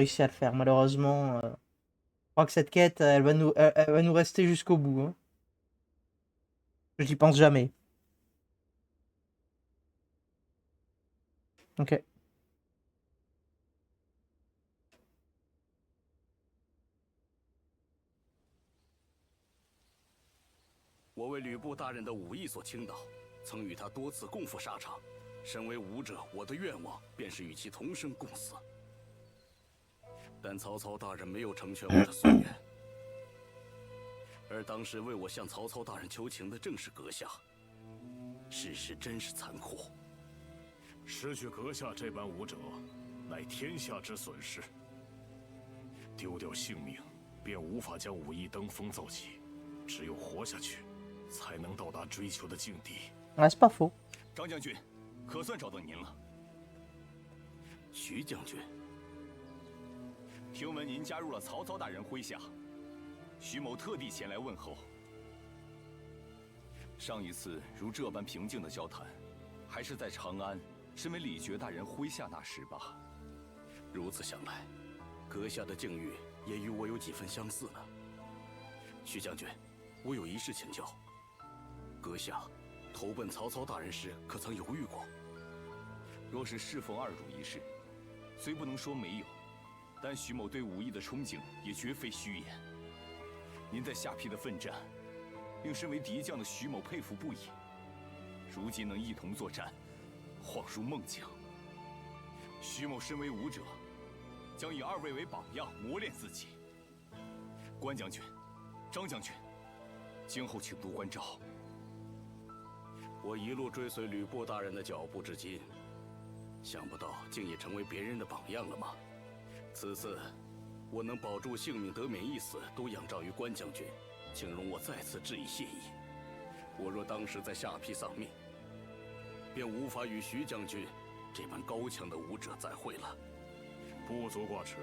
réussi à le faire, malheureusement. Je crois que cette quête, elle va nous rester jusqu'au bout. Hein. J'y pense jamais. Ok. 我为吕布大人的武艺所倾倒，曾与他多次共赴沙场。身为武者，我的愿望便是与其同生共死。但曹操大人没有成全我的夙愿，而当时为我向曹操大人求情的正是阁下。世事真是残酷。失去阁下这般武者，乃天下之损失。丢掉性命，便无法将武艺登峰造极。只有活下去，才能到达追求的境地。C'est pas faux。张将军，可算找到您了。徐将军，听闻您加入了曹操大人麾下，徐某特地前来问候。上一次如这般平静的交谈，还是在长安，身为李傕大人麾下那时吧。如此想来，阁下的境遇也与我有几分相似呢。徐将军，我有一事请教。阁下投奔曹操大人时，可曾犹豫过？若是侍奉二主一事，虽不能说没有，但徐某对武艺的憧憬也绝非虚言。您在下邳的奋战，令身为敌将的徐某佩服不已。如今能一同作战，恍如梦境。徐某身为武者，将以二位为榜样，磨练自己。关将军，张将军，今后请多关照。我一路追随吕布大人的脚步至今，想不到竟也成为别人的榜样了吗？此次我能保住性命，得免一死，都仰仗于关将军，请容我再次致以谢意。我若当时在下邳丧命，便无法与徐将军这般高强的武者再会了。不足挂齿，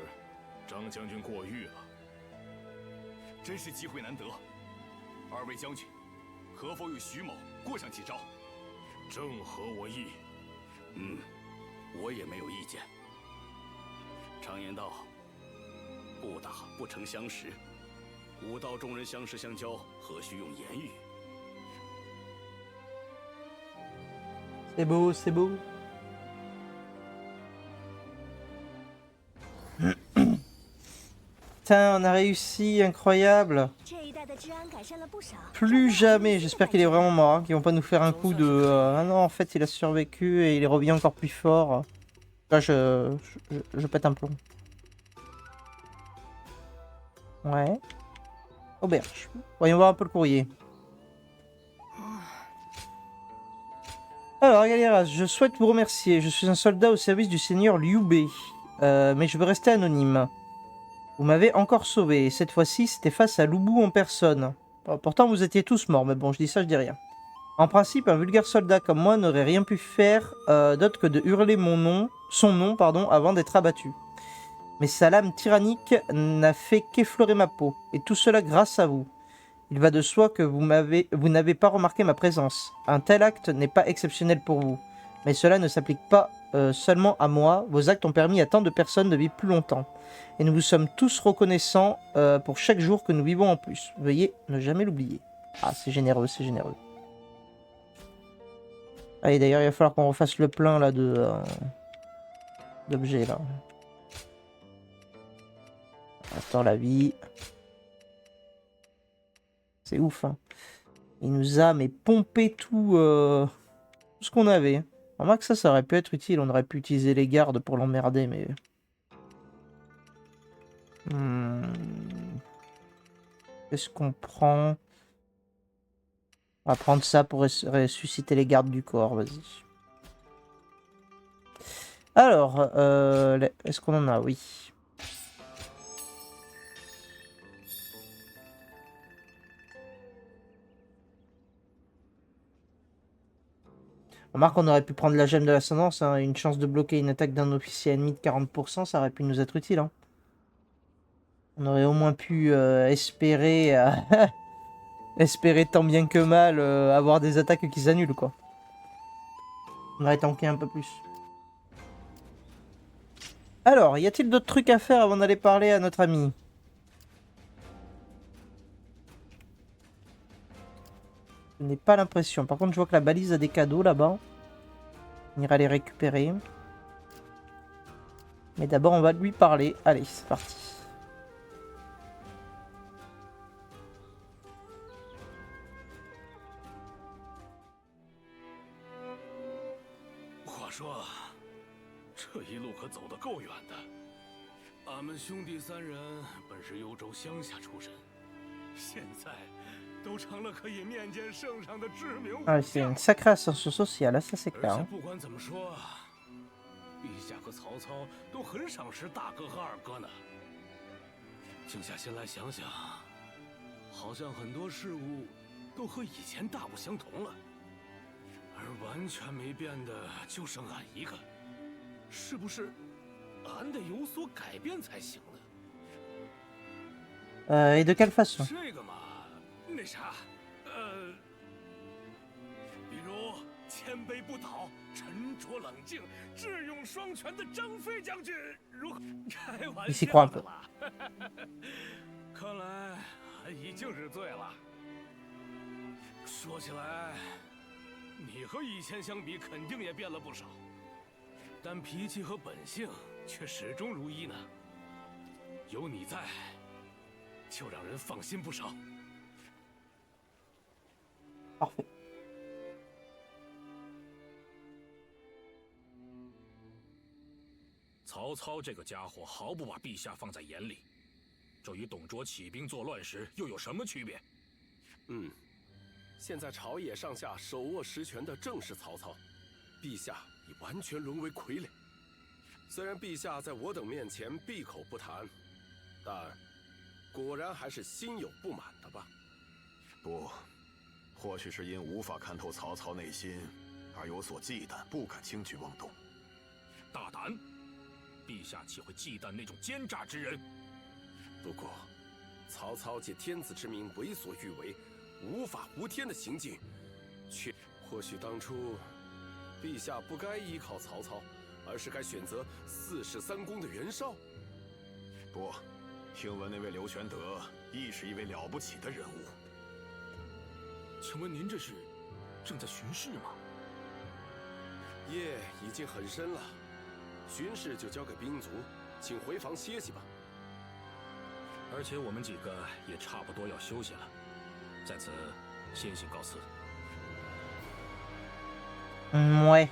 张将军过誉了。真是机会难得，二位将军，可否与徐某过上几招？正合我意。我也没有意见。常言道，不打不成相识，武道中人相识相交，何须用言语？C'est beau, c'est beau. Putain, on a réussi, incroyable. Plus jamais, j'espère qu'il est vraiment mort, hein, qu'ils vont pas nous faire un coup de... ah non, en fait, il a survécu et il revient encore plus fort. Là, je pète un plomb. Ouais. Auberge. Voyons voir un peu le courrier. Alors, Galéras, je souhaite vous remercier. Je suis un soldat au service du seigneur Liu Bei. Mais je veux rester anonyme. Vous m'avez encore sauvé, et cette fois-ci, c'était face à Lubu en personne. Pourtant, vous étiez tous morts, mais bon, je dis ça, je dis rien. En principe, un vulgaire soldat comme moi n'aurait rien pu faire d'autre que de hurler son nom, avant d'être abattu. Mais sa lame tyrannique n'a fait qu'effleurer ma peau, et tout cela grâce à vous. Il va de soi que vous n'avez pas remarqué ma présence. Un tel acte n'est pas exceptionnel pour vous. Mais cela ne s'applique pas seulement à moi. Vos actes ont permis à tant de personnes de vivre plus longtemps. Et nous vous sommes tous reconnaissants pour chaque jour que nous vivons en plus. Veuillez ne jamais l'oublier. Ah, c'est généreux, c'est généreux. Allez, d'ailleurs, il va falloir qu'on refasse le plein là d'objets là. Attends, la vie. C'est ouf, hein. Il nous a mais pompé tout ce qu'on avait. Remarque que ça aurait pu être utile. On aurait pu utiliser les gardes pour l'emmerder, mais... Qu'est-ce qu'on prend? On va prendre ça pour ressusciter les gardes du corps, vas-y. Alors, est-ce qu'on en a? Oui. Remarque qu'on aurait pu prendre la gemme de l'ascendance, hein, une chance de bloquer une attaque d'un officier ennemi de 40%, ça aurait pu nous être utile. Hein. On aurait au moins pu espérer, espérer tant bien que mal avoir des attaques qui s'annulent, quoi. On aurait tanké un peu plus. Alors, y a-t-il d'autres trucs à faire avant d'aller parler à notre ami? Je n'ai pas l'impression. Par contre, je vois que la balise a des cadeaux là-bas. On ira les récupérer. Mais d'abord, on va lui parler. Allez, c'est parti.话说，这一路可走得够远的。俺们兄弟三人本是幽州乡下出身，现在都成了可以面见圣上的知名武 Ah, c'est 将 une。sacrée ascension sociale, ça c'est 而 clair. 且 hein. 不管怎么说，陛下和曹操都很赏识大哥和二哥呢。静下心来想想，好像很多事物都和以前大不相同了，而完全没变的就剩俺一个，是不是？俺得有所改变才行呢。 Et de quelle façon? 这个嘛，那啥，比如谦卑不倒、沉着冷静、智勇双全的张飞将军，如何？开玩笑的啦！看来俺已经是醉了。说起来，你和以前相比，肯定也变了不少，但脾气和本性却始终如一呢。有你在。 就让人放心不少。Parfait. 曹操这个家伙毫不把陛下放在眼里，这与董卓起兵作乱时又有什么区别？现在朝野上下手握实权的正是曹操，陛下已完全沦为傀儡。虽然陛下在我等面前闭口不谈，但果然还是心有不满的吧？不，或许是因无法看透曹操内心，而有所忌惮，不敢轻举妄动。大胆！陛下岂会忌惮那种奸诈之人？不过，曹操借天子之名为所欲为，无法无天的行径，却或许当初陛下不该依靠曹操，而是该选择4世3公的袁绍。不。 听闻那位刘玄德亦是一位了不起的人物。请问您这是正在巡视吗？夜已经很深了，巡视就交给兵卒，请回房歇息吧。而且我们几个也差不多要休息了，在此先行告辞。Ouais.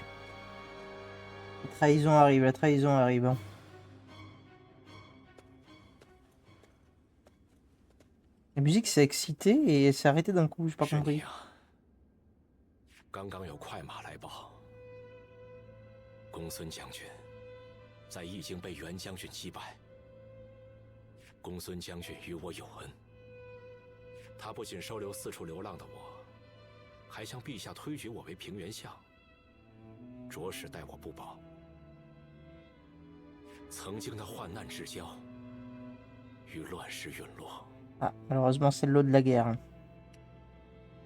La trahison arrive, la trahison arrive. La musique s'est excitée et s'est arrêtée d'un coup, j'ai pas 是你 compris. 啊！刚刚有快马来报，公孙将军在易经被袁将军击败。公孙将军与我有恩，他不仅收留四处流浪的我，还向陛下推举我为平原相，着实待我不薄。曾经的患难之交，与乱世陨落。 Ah, malheureusement, c'est l'eau de la guerre.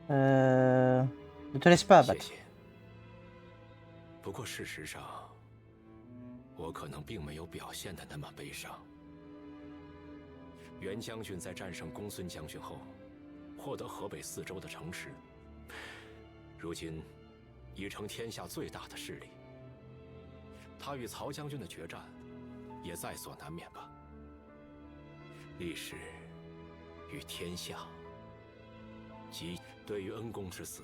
Ne te laisse pas 谢 abattre. 谢。不过事实上，我可能并没有表现的那么悲伤。袁将军在战胜公孙将军后，获得河北4州的城池，如今已成天下最大的势力。他与曹将军的决战，也在所难免吧。历史与天下，即对于恩公之死，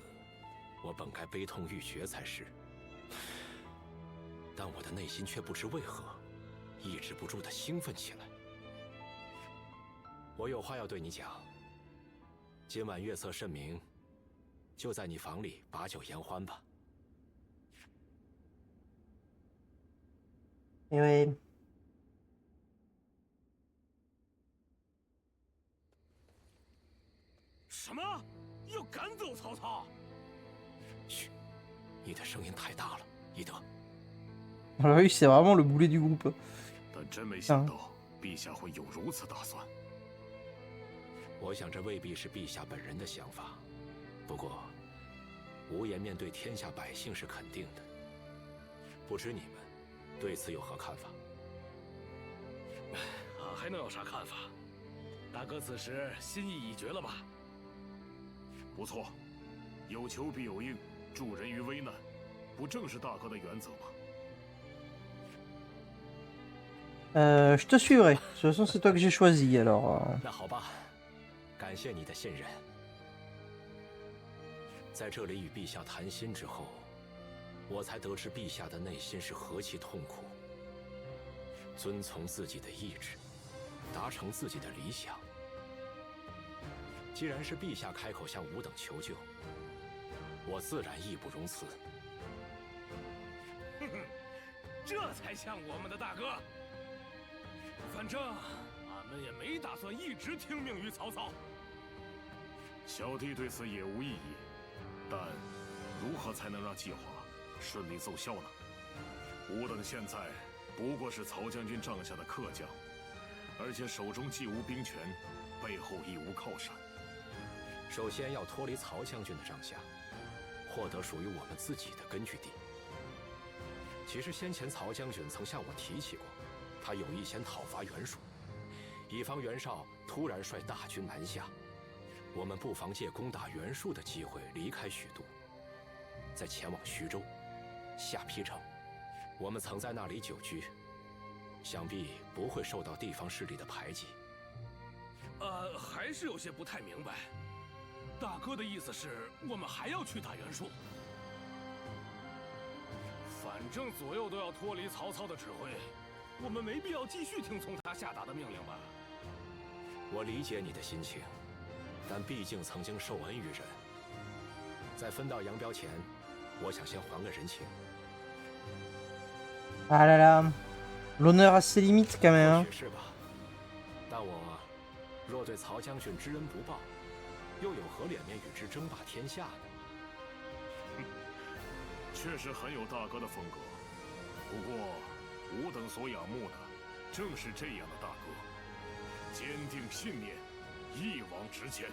我本该悲痛欲绝才是，但我的内心却不知为何，抑制不住的兴奋起来。我有话要对你讲。今晚月色甚明，就在你房里把酒言欢吧。 Et ouais. 什么？要赶走曹操？嘘，你的声音太大了，翼德。 Alors lui, c'est vraiment le boulet du groupe. 但真没想到，陛下会有如此打算。我想这未必是陛下本人的想法，不过，无颜面对天下百姓是肯定的。不知你们对此有何看法？还能有啥看法？大哥此时心意已决了吧？不错，有求必有应，助人于危难，不正是大哥的原则吗？ Je te suivrai. De toute façon, c'est toi que j'ai choisi, alors... 那好吧，感谢你的信任。在这里与陛下谈心之后，我才得知陛下的内心是何其痛苦。遵从自己的意志，达成自己的理想。既然是陛下开口向吾等求救，我自然义不容辞。哼哼，这才像我们的大哥。 反正俺们也没打算一直听命于曹操。小弟对此也无异议，但如何才能让计划顺利奏效呢？吾等现在不过是曹将军帐下的客将，而且手中既无兵权，背后亦无靠山。首先要脱离曹将军的帐下，获得属于我们自己的根据地。其实先前曹将军曾向我提起过。 他有意先讨伐袁术，以防袁绍突然率大军南下。我们不妨借攻打袁术的机会离开许都，再前往徐州、下邳城。我们曾在那里久居，想必不会受到地方势力的排挤。还是有些不太明白。大哥的意思是我们还要去打袁术？反正左右都要脱离曹操的指挥。 我们没必要继续听从他下达的命令吧？我理解你的心情，但毕竟曾经受恩于人，在分道扬镳前，我想先还个人情。Ah là là, l'honneur a ses limites quand même. 或许是吧，但我若对曹将军知恩不报，又有何脸面与之争霸天下呢？确实很有大哥的风格，不过。 吾等所仰慕的，正是这样的大哥，坚定信念，一往直前。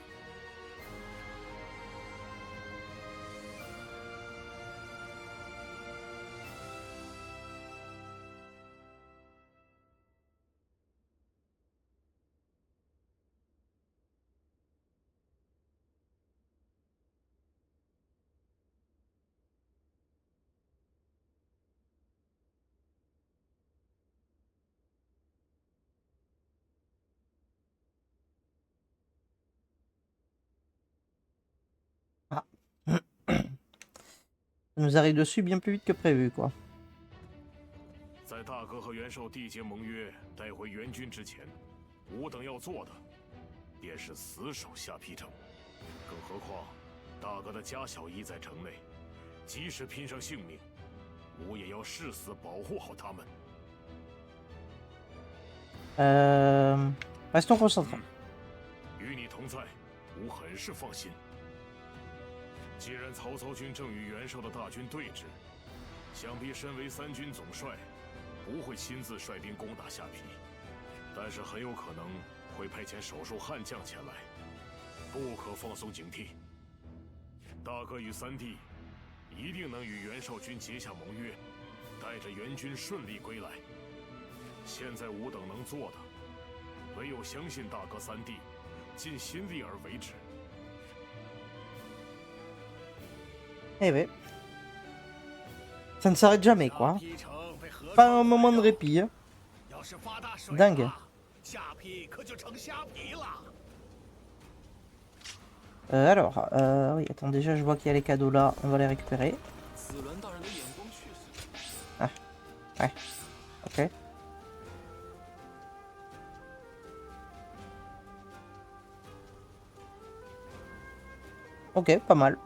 Ça nous arrive dessus bien plus vite que prévu, quoi. 在大哥和袁绍缔结盟约，带回援军之前，吾等要做的，便是死守下邳城。更何况，大哥的家小姨在城内，即使拼上性命，吾也要誓死保护好他们。Restons concentrés. 与你同在，吾很是放心。 既然曹操军正与袁绍的大军对峙，想必身为三军总帅，不会亲自率兵攻打下邳，但是很有可能会派遣少数悍将前来，不可放松警惕。大哥与三弟一定能与袁绍军结下盟约，带着援军顺利归来。现在吾等能做的，唯有相信大哥三弟，尽心力而为之。 Eh ouais. Ça ne s'arrête jamais, quoi. Pas un moment de répit. Hein. Dingue. Alors, oui, attends, déjà je vois qu'il y a les cadeaux là, on va les récupérer. Ah, ouais, ok. Ok, pas mal.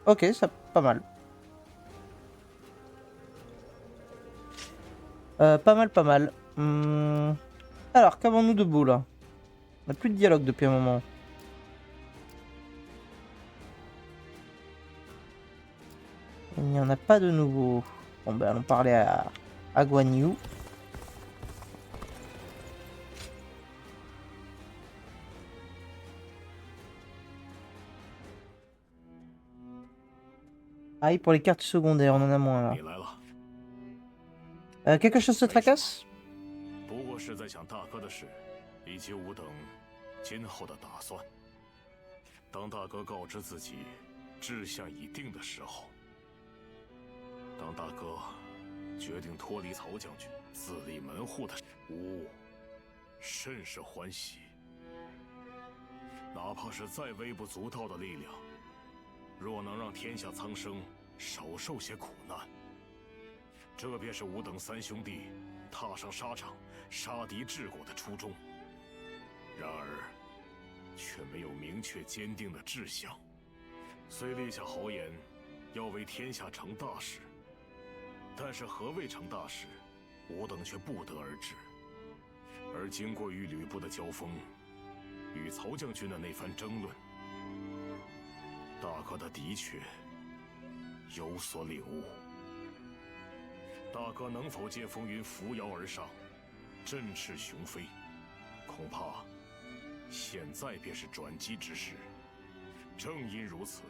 Ok, ça, pas mal. Pas mal, pas mal. Alors, qu'avons-nous de beau là? On n'a plus de dialogue depuis un moment. Il n'y en a pas de nouveau. Bon ben allons parler à Guan Yu. Ah oui, pour les cartes secondaires, on en a moins là. Quelque chose te tracasse? 我是在想大哥的事，以及吾等今后的打算。当大哥告知自己志向已定的时候，当大哥决定脱离曹将军，自立门户的，吾甚是欢喜。哪怕是再微不足道的力量，若能让天下苍生少受些苦难，这便是吾等三兄弟踏上沙场杀敌治国的初衷。然而，却没有明确坚定的志向。虽立下豪言，要为天下成大事，但是何谓成大事，吾等却不得而知。而经过与吕布的交锋，与曹将军的那番争论，大哥的确有所领悟。大哥能否借风云扶摇而上，振翅雄飞，恐怕现在便是转机之时。正因如此，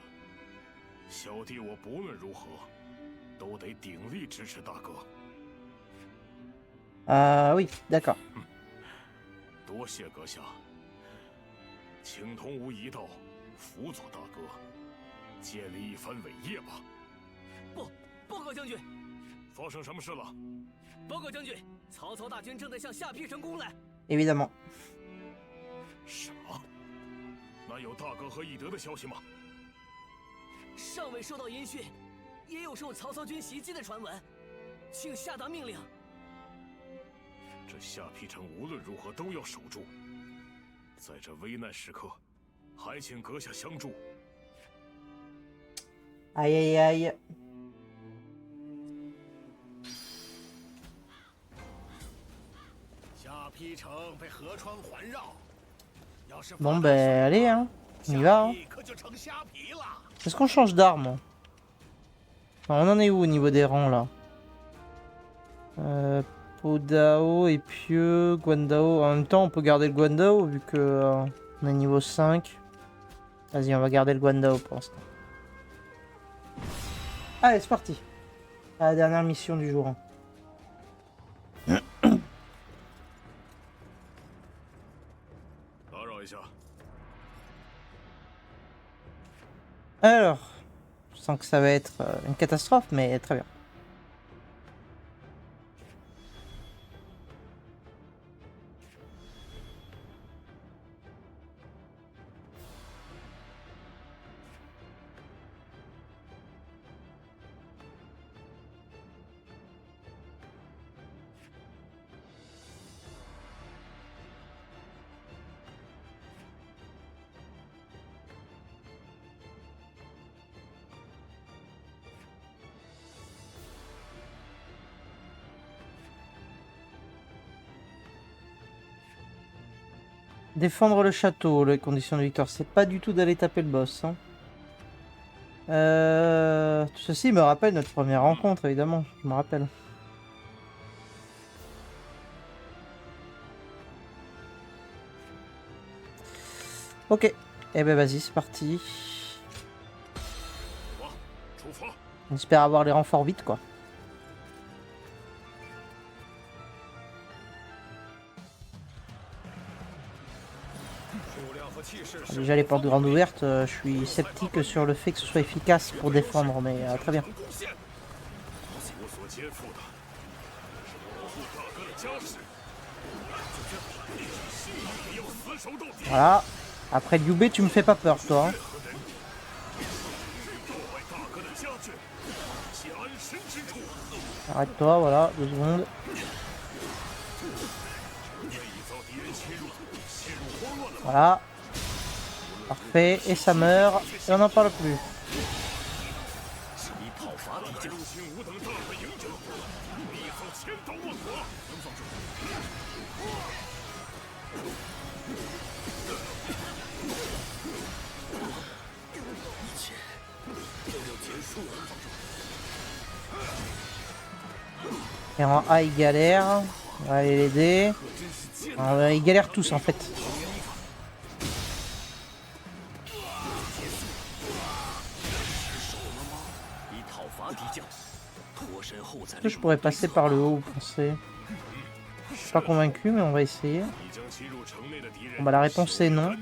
小弟我不论如何，都得鼎力支持大哥。Oui, d'accord. 多谢阁下，请同吾一道辅佐大哥，建立一番伟业吧。不，报告将军，发生什么事了？报告将军，曹操大军正在向下邳城攻来。Évidemment. 什么？那有大哥和翼德的消息吗？尚未收到音讯，也有受曹操军袭击的传闻，请下达命令。这下邳城无论如何都要守住，在这危难时刻，还请阁下相助。Aïe aïe aïe. 下邳城被河川环绕，要是 Bon ben allez hein, on y va. Hein. 可就成虾皮了。 Est-ce qu'on change d'arme? Enfin, on en est où au niveau des rangs là? Podao, Épieux, Guandao. En même temps, on peut garder le Guandao vu que on est niveau 5. Vas-y, on va garder le Guandao pour l'instant. Allez, c'est parti. À la dernière mission du jour. Alors, je sens que ça va être une catastrophe, mais très bien. Défendre le château, les conditions de victoire, c'est pas du tout d'aller taper le boss. Hein. Tout ceci me rappelle notre première rencontre, évidemment, je me rappelle. Ok, eh ben vas-y, c'est parti. On espère avoir les renforts vite, quoi. Déjà les portes grandes ouvertes, je suis sceptique sur le fait que ce soit efficace pour défendre, mais très bien. Voilà. Après Liu Bei, tu me fais pas peur, toi. Hein. Arrête-toi, voilà, 2 secondes. Voilà. Parfait, et ça meurt, et on n'en parle plus. Et en A, il galère. On va aller l'aider. Ils galèrent tous en fait. Est-ce que je pourrais passer par le haut, vous pensez? suis pas convaincu, mais on va essayer. 已经侵入城内的敌人 Bon bah la réponse c'est non.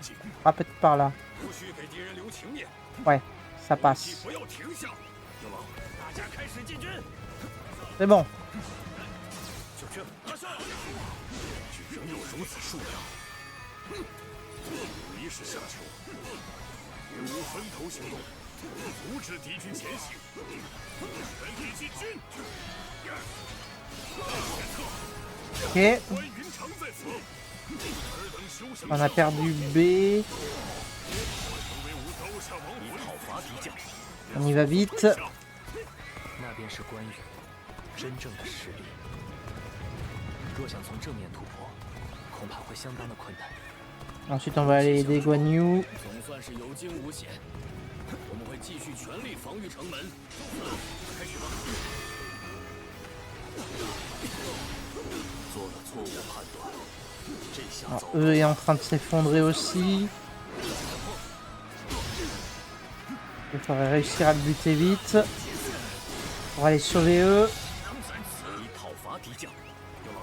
Ah peut-être par là. 不需给敌人留情面， Ouais, ça passe. 不要停下。有劳，大家开始进军。 C'est bon. 就这，马上！居然有如此数量，一是下囚，别无分头行动，阻止敌军前行，全体进军。Ok. 关云长在此，尔等休想 On a perdu B. 成为吾刀下亡魂。讨伐敌将， On y va vite. 那便是关羽真正的实力。若想从正面突破，恐怕会相当的困难。 Ensuite on va aller aider Guan Yu. 总算是有惊无险。我们会继续全力防御城门。开始吧。做了错误判断，这下 Alors, 走 eux est en train de s'effondrer aussi. Il faudrait réussir à le buter vite. On va les sauver eux. 以讨伐敌将。有劳。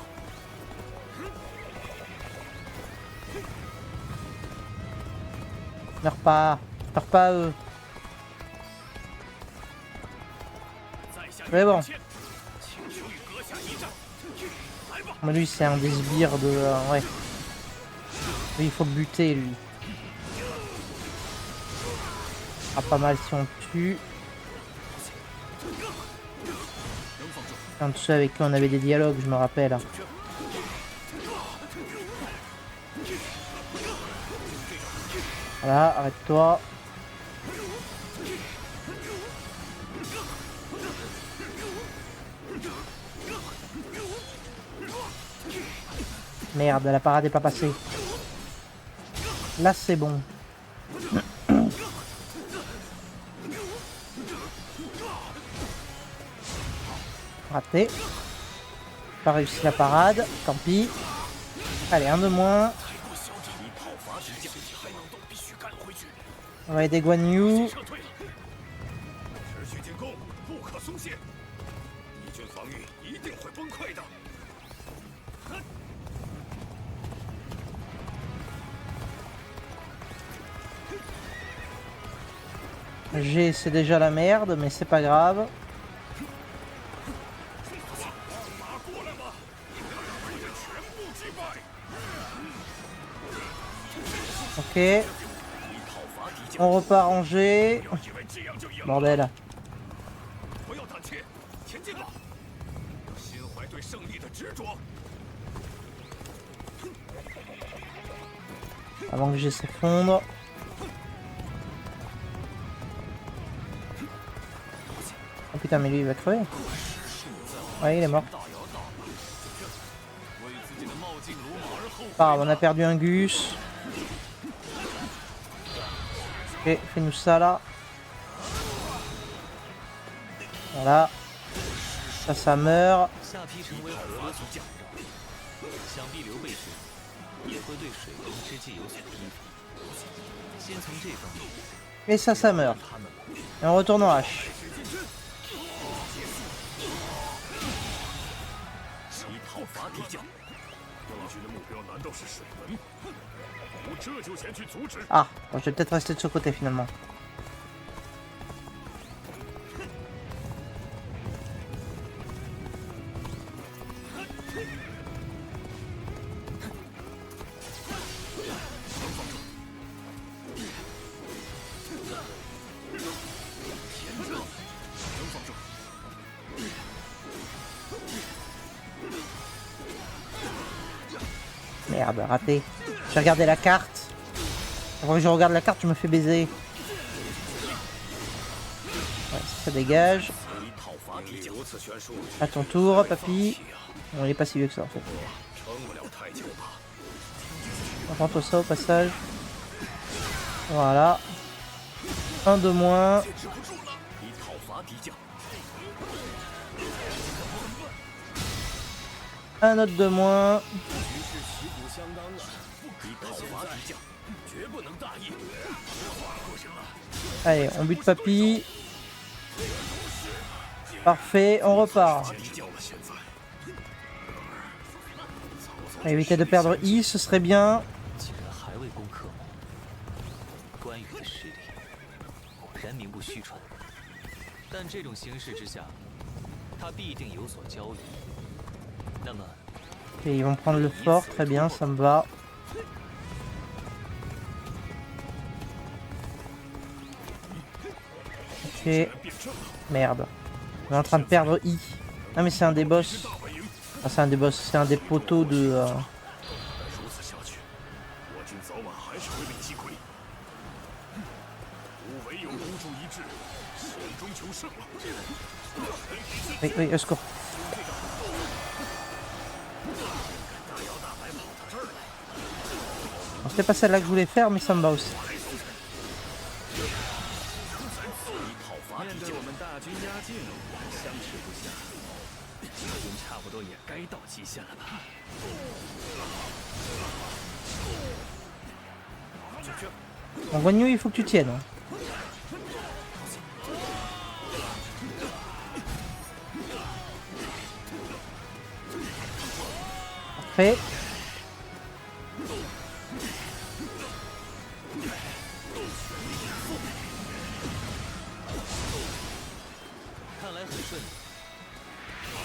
Meurs pas. Meurs pas eux. 在下 C'est bon. 请求与阁下一战。来吧， Mais lui c'est un des sbires de... ouais. Lui il faut le buter lui. Ah pas mal si on le tue. Un de ceux avec qui on avait des dialogues, je me rappelle. Voilà, arrête-toi. Merde, la parade est pas passée. Là c'est bon. Raté. Pas réussi la parade, tant pis. Allez, un de moins. On va aider Guan Yu. 撤退了，持续进攻，不可松懈。敌军防御一定会崩溃的。 G c'est déjà la merde, mais c'est pas grave. Ok. On repart en G. 以为这样就赢了？ Bordel. 不要胆怯，前进吧！心怀对胜利的执着。 Avant que G s'effondre. Oh putain, mais lui il va crever. Ouais, il est mort. Pas grave, on a perdu un Gus. Ok, fais-nous ça là. Voilà. Ça meurt. 下批成为河洛所掌握，想必刘备军也会对水龙之计有所提防。先从这方面 Et ça meurt. 他们 Et on retourne en H. 以讨伐敌将，敌军的目标难道是水门？我这就前去阻止。 Ah, bon, je vais peut-être rester de ce côté finalement. Merde, raté. J'ai regardé la carte. Avant que je regarde la carte, je me fais baiser. Ouais, ça dégage. 以讨伐敌将。如此悬殊， À ton tour, papy. Bon, il est pas si vieux que ça en fait. 撑不了太久吧。 On prend ça au passage. Voilà. Un de moins. 以讨伐敌将。 Un autre de moins. 局势旗鼓相当啊！以讨伐敌将，绝不能大意。不行了， Allez, on bute papy. Parfait, on repart. 敌将了，现在。曹 Éviter de perdre I, ce serait bien. 竟然还未攻克吗？关羽的实力果然名不虚传，但这种形势之下，他必定有所交易。那么， Ok, ils vont prendre le fort, très bien, ça me va. Ok. Merde. On est en train de perdre I. Ah mais c'est un des boss. Ah c'est un des boss, c'est un des poteaux de... 如此下去，我军早晚还是会被击溃。吾唯有孤注一掷，险中求胜了。 Oui, oui, au secours. Bon, c'était pas celle-là que je voulais faire, mais ça me va aussi. 面对我们大军压境，相持不下，秦军差不多也该到极限了吧？ Bon, Guan Yu, il faut que tu tiennes. Hein. Parfait. 看来很顺利。好，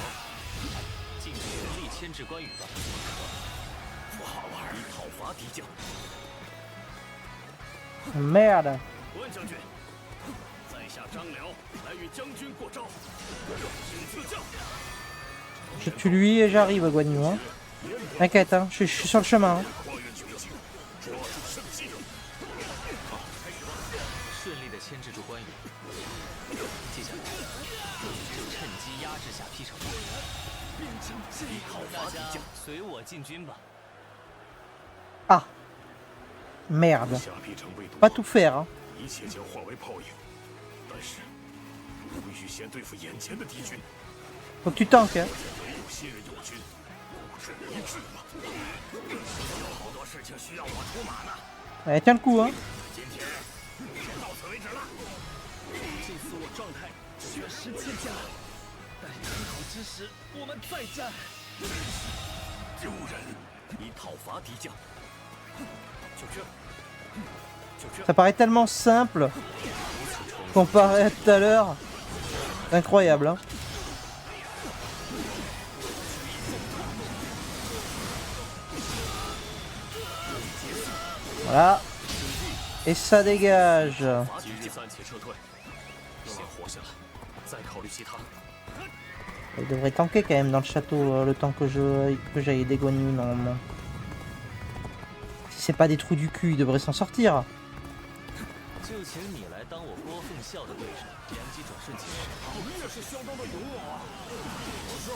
尽全力牵制关羽吧。不好玩，以讨伐敌将。 Merde. 关将军，在下张辽来与将军过招。请赐教。 Je tue lui et j'arrive, Guan Yu. Hein. T'inquiète, hein, je suis sur le chemin. Hein. 顺利的牵制住关羽，接下来就趁机压制下劈城。大家随我进军吧。 Ah. Merde. 下邳城被堵， Pas tout faire. Hein. 一切将化为泡影。但是，我必须先对付眼前的敌军。 Faut que tu tankes. Hein. 唯有信任友军，孤注一掷吧。有好多事情需要我出马呢。 Allez, tiens le coup. Hein. 今天先到此为止了。这次我状态确实欠佳，待更好之时我们再战。丢人！以讨伐敌将。救军！救军！ Ça paraît tellement simple comparé à tout à l'heure. C'est incroyable. Hein. Voilà. Et ça dégage. 今日暂且撤退，先活下来，再考虑其他。 Il devrait tanker quand même dans le château le temps que j'aille des Guan Yu normalement. Si c'est pas des trous du cul, il devrait s'en sortir. 就请你来当我郭奉孝的对手，良机转瞬即逝。你也是相当的勇猛啊！可是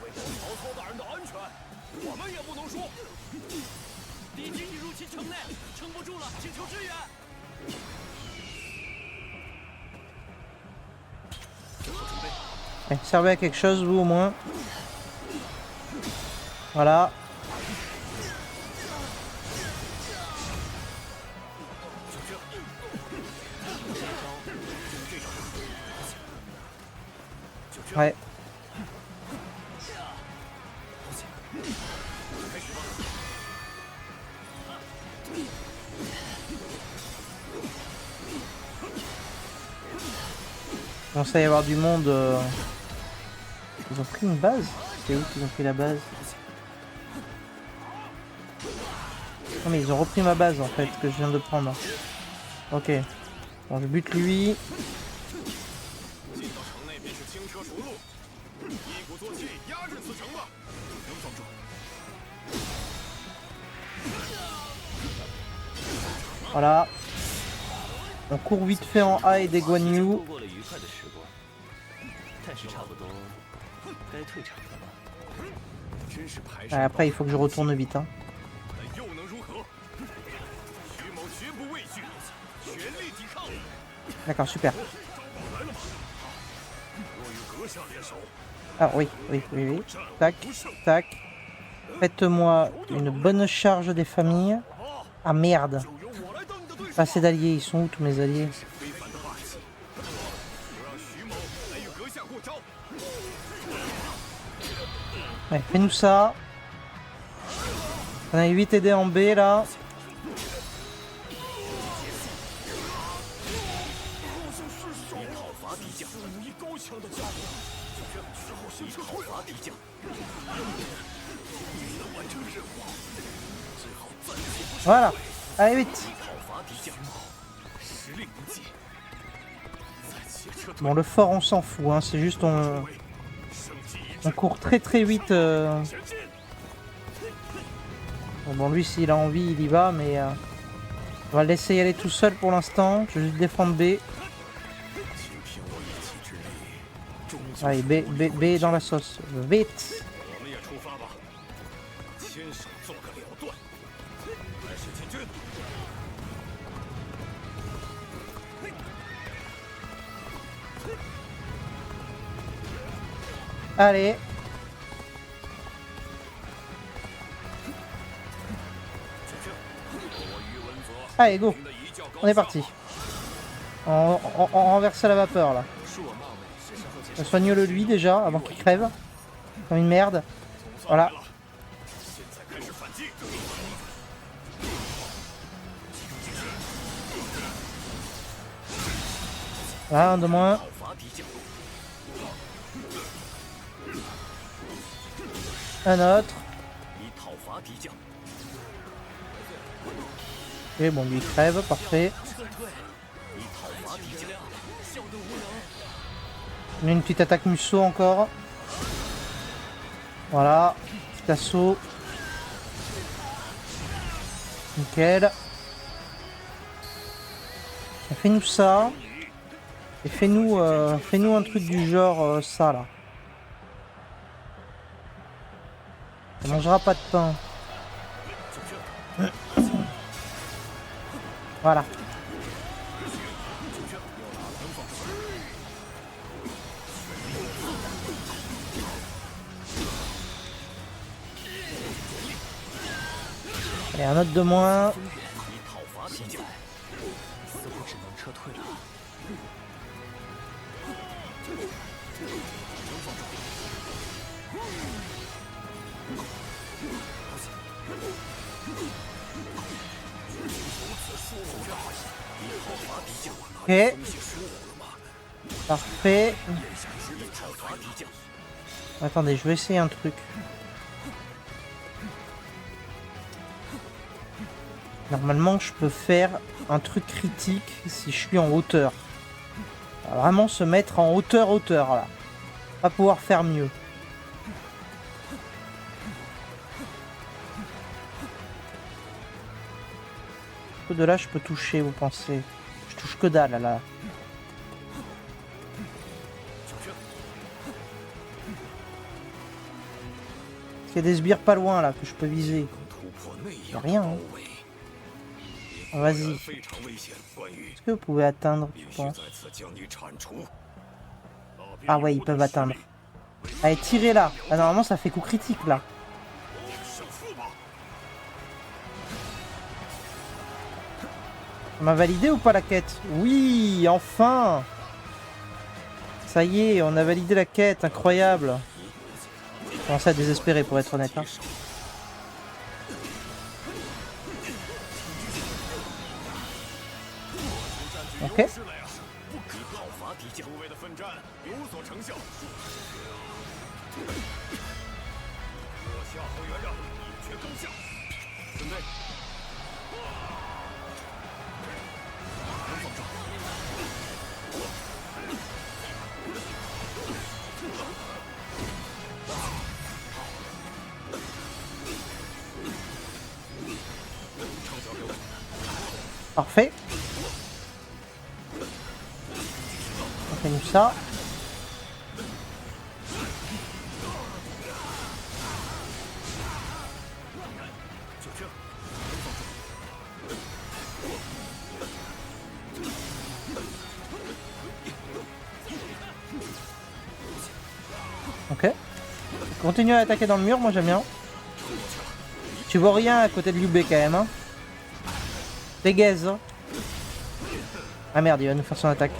为了曹操大人的安全，我们也不能输。敌军已入侵城内，撑不住了，请求支援。 Eh, servez à quelque chose, vous au moins. Voilà. Ouais. Il commence à y avoir du monde. Ils ont pris une base? C'est où qu'ils ont pris la base? Non mais ils ont repris ma base en fait que je viens de prendre. Ok. Bon je bute lui. 进到城内便是轻车熟路，一鼓作气压制此城吧。能防住。 Voilà. On court vite fait en A et des Guan Yu. 度过了愉快的时光，但是差不多该退场了吧？真是排 Ah, après il faut que je retourne vite. Hein. 但又能如何？徐某绝不畏惧，全力抵抗。 D'accord, super. 来了吗？若与阁下联手， Ah oui, oui, oui, oui. Tac, tac. Faites-moi une bonne charge des familles. Ah merde. 就由我来当你的对手。 Pas assez d'alliés, ils sont où tous mes alliés? 非凡的霸气，就让徐某来与阁下过招。 Ouais, fais-nous ça. On a 8 aidés en B là. Voilà. Allez, vite. Bon, le fort, on s'en fout. Hein. C'est juste on court très très vite. Bon, lui, s'il a envie, il y va, mais on va le laisser y aller tout seul pour l'instant. Je vais juste défendre B. Allez, B est dans la sauce. Vite. Allez. Allez, go. On est parti. On renverse la vapeur là. Soigne-le lui déjà avant qu'il crève. Comme une merde. Voilà. Voilà, un de moins. Un autre. Et bon, lui il crève, parfait. On a une petite attaque musso encore. Voilà, petit assaut. Nickel. Fais-nous ça. Et fais-nous un truc du genre ça là. Ça mangera pas de pain. Voilà. Allez, un autre de moins. Ok. Parfait. Attendez, je vais essayer un truc. Normalement, je peux faire un truc critique si je suis en hauteur. Vraiment se mettre en hauteur là. Pas pouvoir faire mieux. De là, je peux toucher, vous pensez? Je touche que dalle là. Il y a des sbires pas loin là que je peux viser. Y'a rien. Hein. Vas-y. Est-ce que vous pouvez atteindre, tu penses? Ah ouais, ils peuvent atteindre. Allez, tirez là. Ah, normalement, ça fait coup critique là. On a validé ou pas la quête? Oui, enfin. Ça y est, on a validé la quête, incroyable. Je commence à désespérer pour être honnête. Hein. Ok. Parfait. On fait nous ça. Ok. Continue à attaquer dans le mur, moi j'aime bien. Tu vois rien à côté de Liu Bei quand même, hein. Dégaise. Ah merde, il va nous faire son attaque.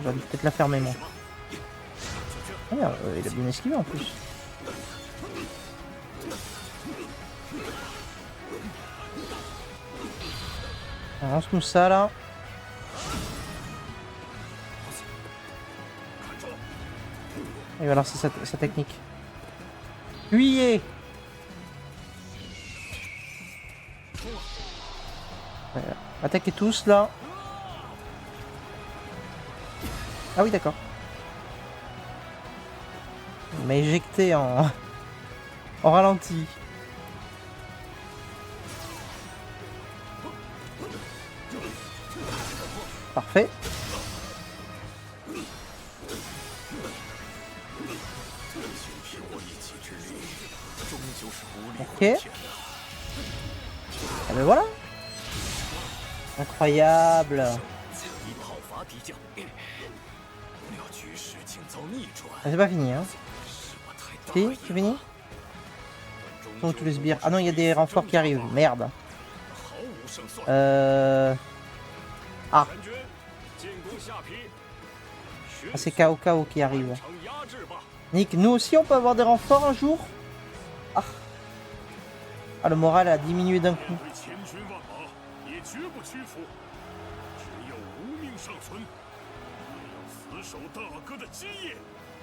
Je vais peut-être la fermer moi. Ah merde, il a bien esquivé en plus. Lance-nous ça là. Il va lancer sa technique. Fuyez! Attaquez tous là. Ah oui, d'accord. Il m'a éjecté en ralenti. Parfait. Ok. Et ben voilà. Incroyable. Ah, c'est pas fini, hein. Si, c'est fini. Donc tous les sbires. Ah non, il y a des renforts qui arrivent. Merde. Ah. Ah, c'est KO qui arrive. Nick, nous aussi on peut avoir des renforts un jour? Ah. Ah, le moral a diminué d'un coup.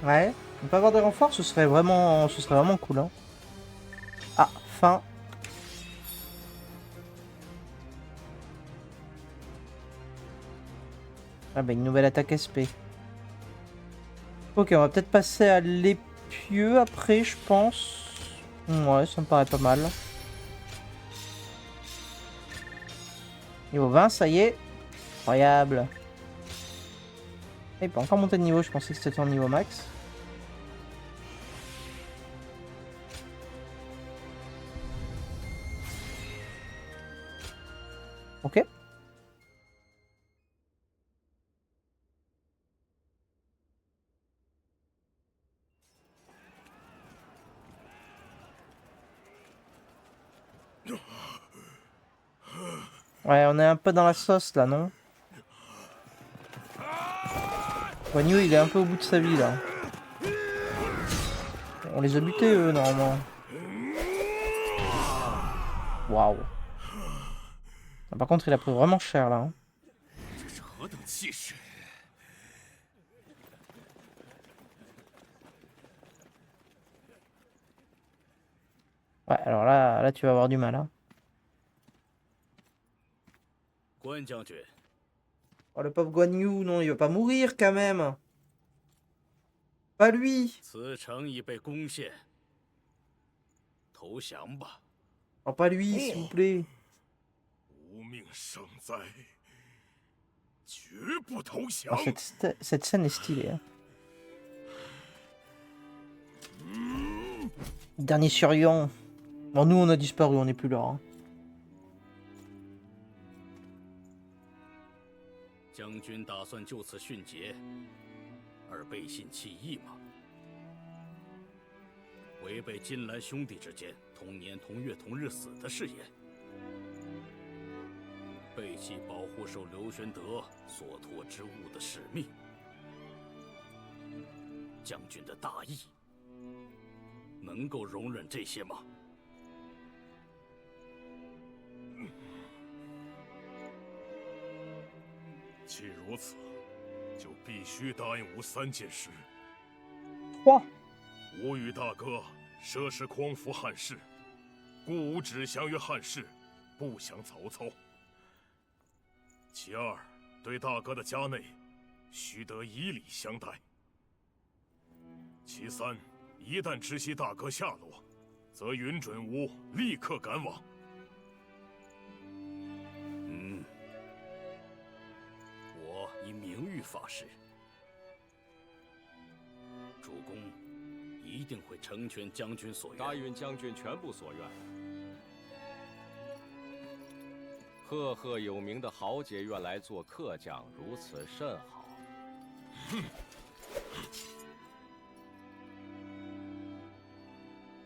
Ouais, on peut avoir des renforts, ce serait vraiment cool, hein. Ah, fin. Ah bah une nouvelle attaque SP. Ok, on va peut-être passer à l'épieu après, je pense. Ouais, ça me paraît pas mal. Niveau 20, ça y est. Incroyable. Il peut encore monter de niveau, je pensais que c'était en niveau max. Ok. Ouais, on est un peu dans la sauce là, non? Guan Yu, il est un peu au bout de sa vie là. On les a butés eux, normalement. Waouh. Ah, par contre, il a pris vraiment cher là, hein. Ouais, alors là tu vas avoir du mal, hein. Oh, le pauvre Guan Yu, non, il va pas mourir quand même. Pas lui. Oh, pas lui, s'il vous plaît. Oh, cette scène est stylée, hein. Dernier survivant. Bon, nous on a disparu, on n'est plus là, hein. 将军打算就此殉节，而背信弃义吗？违背金兰兄弟之间同年同月同日死的誓言，背弃保护受刘玄德所托之物的使命，将军的大义能够容忍这些吗？ 既如此，就必须答应吾3件事。哇！吾与大哥涉世匡扶汉室，故吾只降于汉室，不降曹操。其2，对大哥的家内，须得以礼相待。其3，一旦知悉大哥下落，则允准吾立刻赶往。 以名誉发誓，主公一定会成全将军所愿。答应将军全部所愿。赫赫有名的豪杰愿来做客将，如此甚好。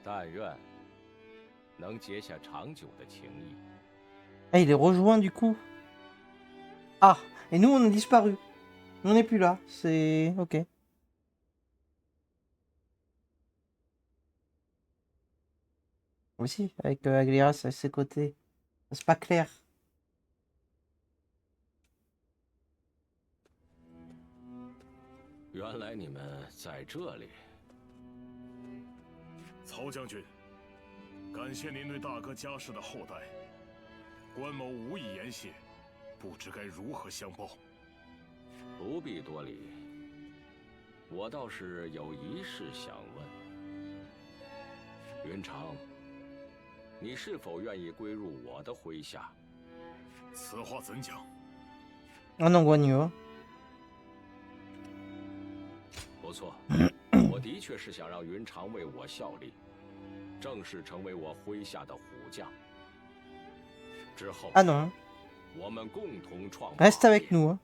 但愿能结下长久的情谊。Ah, il est rejoint du coup. Ah, et nous on a disparu. On n'est plus là, c'est... Ok. Aussi, avec Agliras à ses côtés. C'est pas clair. 原来你们在这里。曹将军，感谢您对大哥家世的厚待，关某无以言谢，不知该如何相报。不必多礼，我倒是有一事想问。云长，你是否愿意归入我的麾下？此话怎讲？ Ah non, Guan Yu. 不错，我的确是想让云长为我效力，正式成为我麾下的虎将。之后， Ah non. 我们共同创。 Reste avec nous. Hein.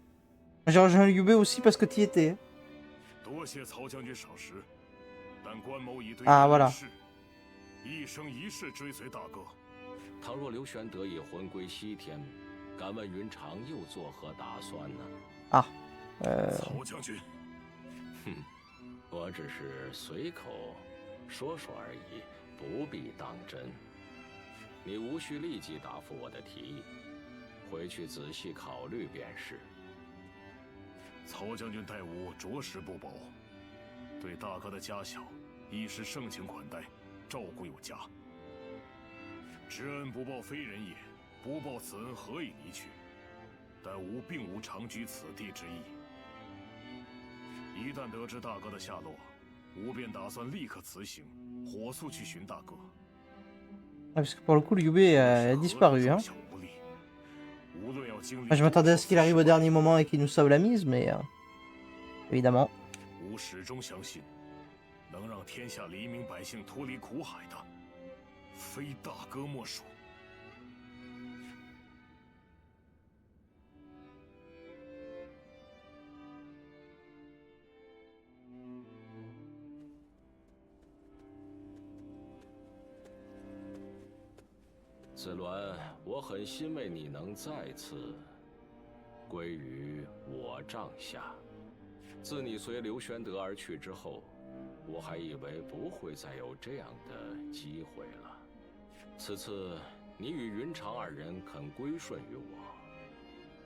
J'ai rejoint Liu Bei aussi parce que tu y étais. 多谢曹将军赏识，但关某已对啊voilà 一生一世追随大哥。倘若刘玄德已魂归西天，敢问云长又作何打算呢？ Ah. 曹将军，哼，我只是随口说说而已，不必当真。你无需立即答复我的提议，回去仔细考虑便是。 曹将军待吾着实不薄，对大哥的家小亦是盛情款待，照顾有加。知恩不报非人也，不报此恩何以离去？但吾并无长居此地之意。一旦得知大哥的下落，吾便打算立刻辞行，火速去寻大哥。 Ah, parce que pour le coup, Liu Bei a disparu. Hein. Enfin, je m'attendais à ce qu'il arrive au dernier moment et qu'il nous sauve la mise, mais évidemment. 吾始终相信，能让天下黎民百姓脱离苦海的，非大哥莫属。子鸾，我很欣慰你能再次归于我帐下。自你随刘玄德而去之后，我还以为不会再有这样的机会了。此次你与云长二人肯归顺于我，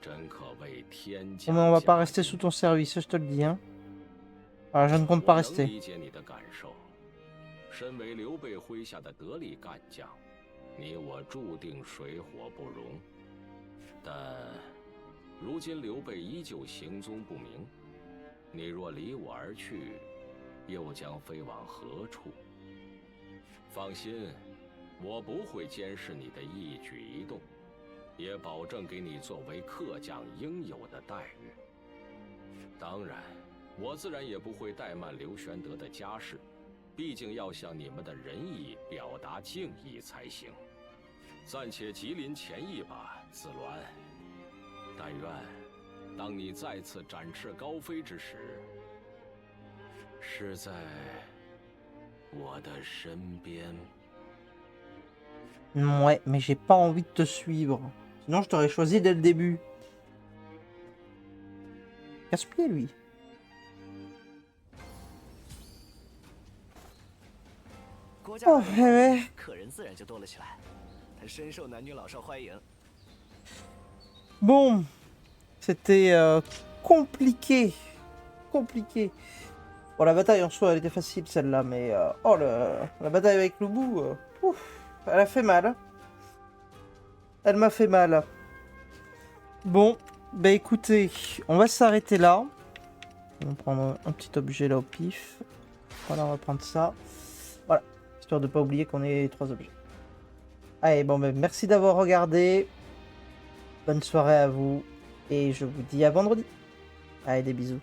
真可谓天降。 Mais on va pas rester sous ton service, je te le dis. Hein. Alors, je ne compte pas 我能 rester. 理解你的感受。身为刘备麾下的得力干将，你我注定水火不容。但如今刘备依旧行踪不明，你若离我而去，又将飞往何处？放心，我不会监视你的一举一动，也保证给你作为客将应有的待遇。当然，我自然也不会怠慢刘玄德的家事，毕竟要向你们的仁义表达敬意才行。暂且吉临前意吧，子鸾。但愿，当你再次展翅高飞之时，是在我的身边。 Ouais, mais j'ai pas envie de te suivre. Sinon, je t'aurais choisi dès le début. Casse-pied, lui. Oh, ouais. 客人自然就多了起来，他深受男女老少欢迎。 Bon, c'était compliqué. Compliqué. Bon, la bataille en soi, elle était facile celle-là, mais oh, la bataille avec Lubu, ouf, elle a fait mal. Elle m'a fait mal. Bon, bah écoutez, on va s'arrêter là. On va prendre un petit objet là au pif. Voilà, on va prendre ça. Voilà, histoire de pas oublier qu'on ait 3 objets. Allez, bon, bah, merci d'avoir regardé. Bonne soirée à vous. Et je vous dis à vendredi. Allez, des bisous.